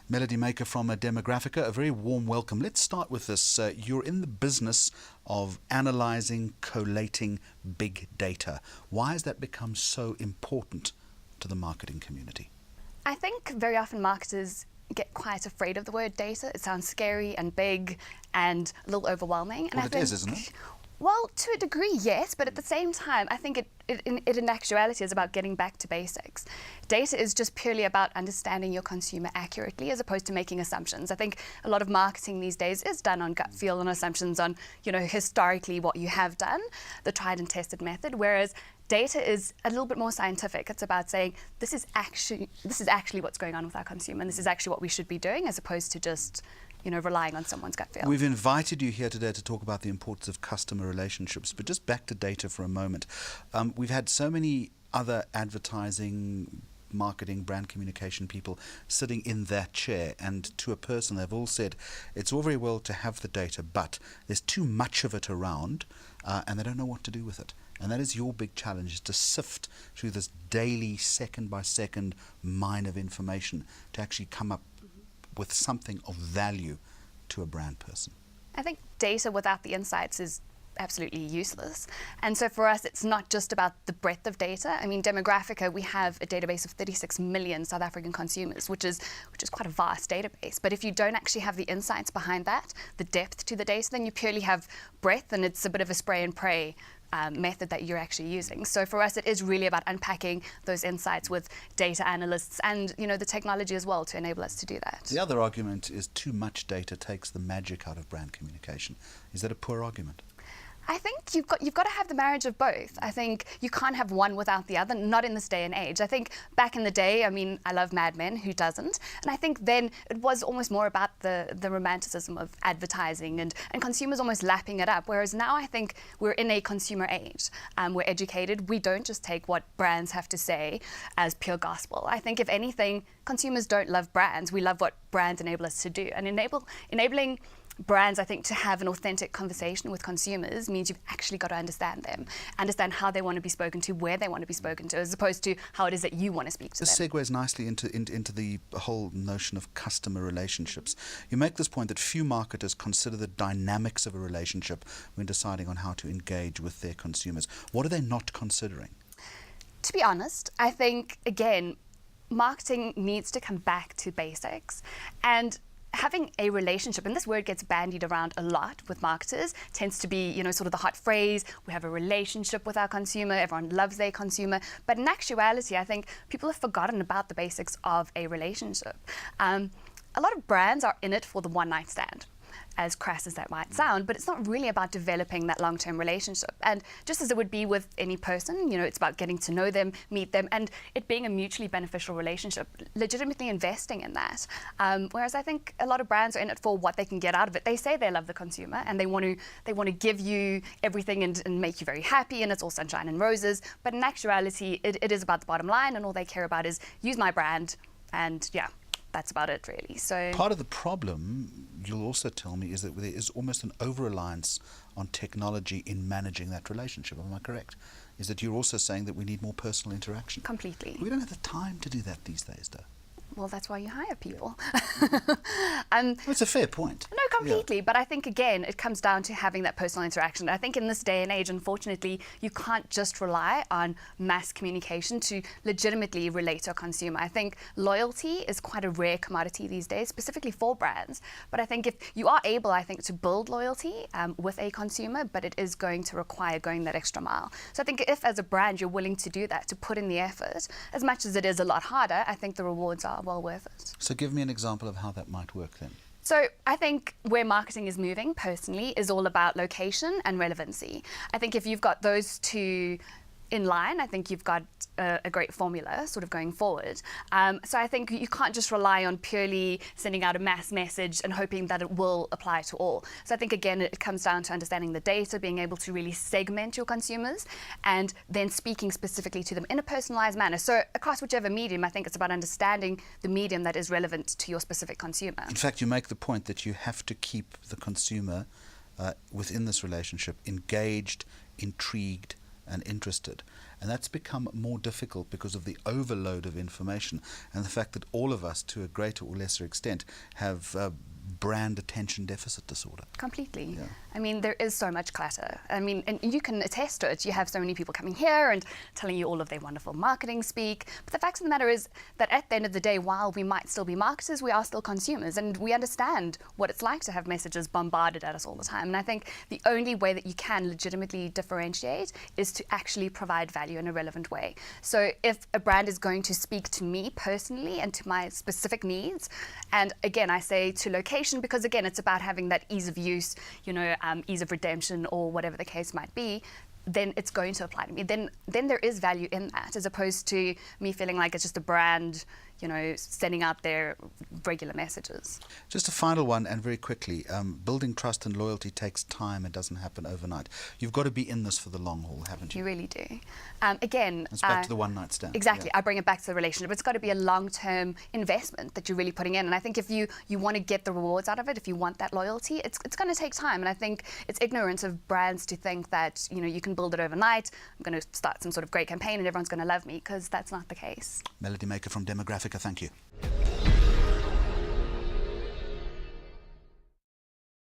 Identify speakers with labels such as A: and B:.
A: Melody Maker from Demographica, a very warm welcome. Let's start with this. You're in the business of analysing, collating big data. Why has that become so important to the marketing community?
B: I think very often marketers get quite afraid of the word data. It sounds scary and big and a little overwhelming. And
A: Well, it is, isn't it?
B: Well, to a degree, yes, but at the same time, I think it in actuality is about getting back to basics. Data is just purely about understanding your consumer accurately as opposed to making assumptions. I think a lot of marketing these days is done on gut feel and assumptions on, historically what you have done, the tried and tested method, whereas data is a little bit more scientific. It's about saying this is actually what's going on with our consumer, and this is actually what we should be doing, as opposed to just relying on someone's gut feel.
A: We've invited you here today to talk about the importance of customer relationships, but just back to data for a moment. We've had so many other advertising, marketing, brand communication people sitting in that chair, and to a person they've all said it's all very well to have the data, but there's too much of it around and they don't know what to do with it. And that is your big challenge, is to sift through this daily, second by second mine of information to actually come up with something of value to a brand person.
B: I think data without the insights is absolutely useless. And so for us, it's not just about the breadth of data. I mean, Demographica, we have a database of 36 million South African consumers, which is quite a vast database. But if you don't actually have the insights behind that, the depth to the data, then you purely have breadth, and it's a bit of a spray and pray method that you're actually using. So for us, it is really about unpacking those insights with data analysts and the technology as well to enable us to do that.
A: The other argument is too much data takes the magic out of brand communication. Is that a poor argument?
B: I think you've got to have the marriage of both. I think you can't have one without the other, not in this day and age. I think back in the day, I mean, I love Mad Men, who doesn't? And I think then it was almost more about the romanticism of advertising and consumers almost lapping it up. Whereas now I think we're in a consumer age. We're educated. We don't just take what brands have to say as pure gospel. I think if anything, consumers don't love brands. We love what brands enable us to do. And enabling brands, I think, to have an authentic conversation with consumers means you've actually got to understand them, understand how they want to be spoken to, where they want to be spoken to, as opposed to how it is that you want to speak to them.
A: This segues nicely into the whole notion of customer relationships. You make this point that few marketers consider the dynamics of a relationship when deciding on how to engage with their consumers. What are they not considering?
B: To be honest, I think, again, marketing needs to come back to basics, and having a relationship, and this word gets bandied around a lot with marketers, tends to be, sort of the hot phrase, we have a relationship with our consumer, everyone loves their consumer. But in actuality, I think people have forgotten about the basics of a relationship. A lot of brands are in it for the one-night stand, as crass as that might sound, but it's not really about developing that long-term relationship. And just as it would be with any person, it's about getting to know them, meet them, and it being a mutually beneficial relationship, legitimately investing in that. Whereas I think a lot of brands are in it for what they can get out of it. They say they love the consumer and they want to give you everything and make you very happy, and it's all sunshine and roses. But in actuality, it is about the bottom line, and all they care about is use my brand, and yeah, that's about it, really. So
A: part of the problem, you'll also tell me, is that there is almost an over-reliance on technology in managing that relationship. Am I correct? Is that you're also saying that we need more personal interaction?
B: Completely.
A: We don't have the time to do that these days, though.
B: Well, that's why you hire people.
A: Well, it's a fair point.
B: No, completely. Yeah. But I think, again, it comes down to having that personal interaction. I think in this day and age, unfortunately, you can't just rely on mass communication to legitimately relate to a consumer. I think loyalty is quite a rare commodity these days, specifically for brands. But I think if you are able, to build loyalty with a consumer, but it is going to require going that extra mile. So I think if, as a brand, you're willing to do that, to put in the effort, as much as it is a lot harder, I think the rewards are well worth it.
A: So give me an example of how that might work then.
B: So I think where marketing is moving, personally, is all about location and relevancy. I think if you've got those two in line, I think you've got a great formula sort of going forward. So I think you can't just rely on purely sending out a mass message and hoping that it will apply to all. So I think, again, it comes down to understanding the data, being able to really segment your consumers, and then speaking specifically to them in a personalized manner. So across whichever medium, I think it's about understanding the medium that is relevant to your specific consumer.
A: In fact, you make the point that you have to keep the consumer within this relationship engaged, intrigued, and interested. And that's become more difficult because of the overload of information and the fact that all of us, to a greater or lesser extent, have brand attention deficit disorder.
B: Completely.
A: Yeah.
B: I mean, there is so much clutter. I mean, and you can attest to it. You have so many people coming here and telling you all of their wonderful marketing speak. But the fact of the matter is that at the end of the day, while we might still be marketers, we are still consumers, and we understand what it's like to have messages bombarded at us all the time. And I think the only way that you can legitimately differentiate is to actually provide value in a relevant way. So if a brand is going to speak to me personally and to my specific needs, and again, I say to location, because again, it's about having that ease of use, ease of redemption, or whatever the case might be, then it's going to apply to me. Then there is value in that, as opposed to me feeling like it's just a brand, sending out their regular messages.
A: Just a final one, and very quickly, building trust and loyalty takes time. It doesn't happen overnight. You've got to be in this for the long haul, haven't you?
B: You really do. Again,
A: it's back to the one-night stand.
B: Exactly.
A: Yeah.
B: I bring it back to the relationship. It's got to be a long-term investment that you're really putting in. And I think if you want to get the rewards out of it, if you want that loyalty, it's going to take time. And I think it's ignorant of brands to think that, you can build it overnight. I'm going to start some sort of great campaign and everyone's going to love me, because that's not the case.
A: Melody Maker from Demographica, thank you.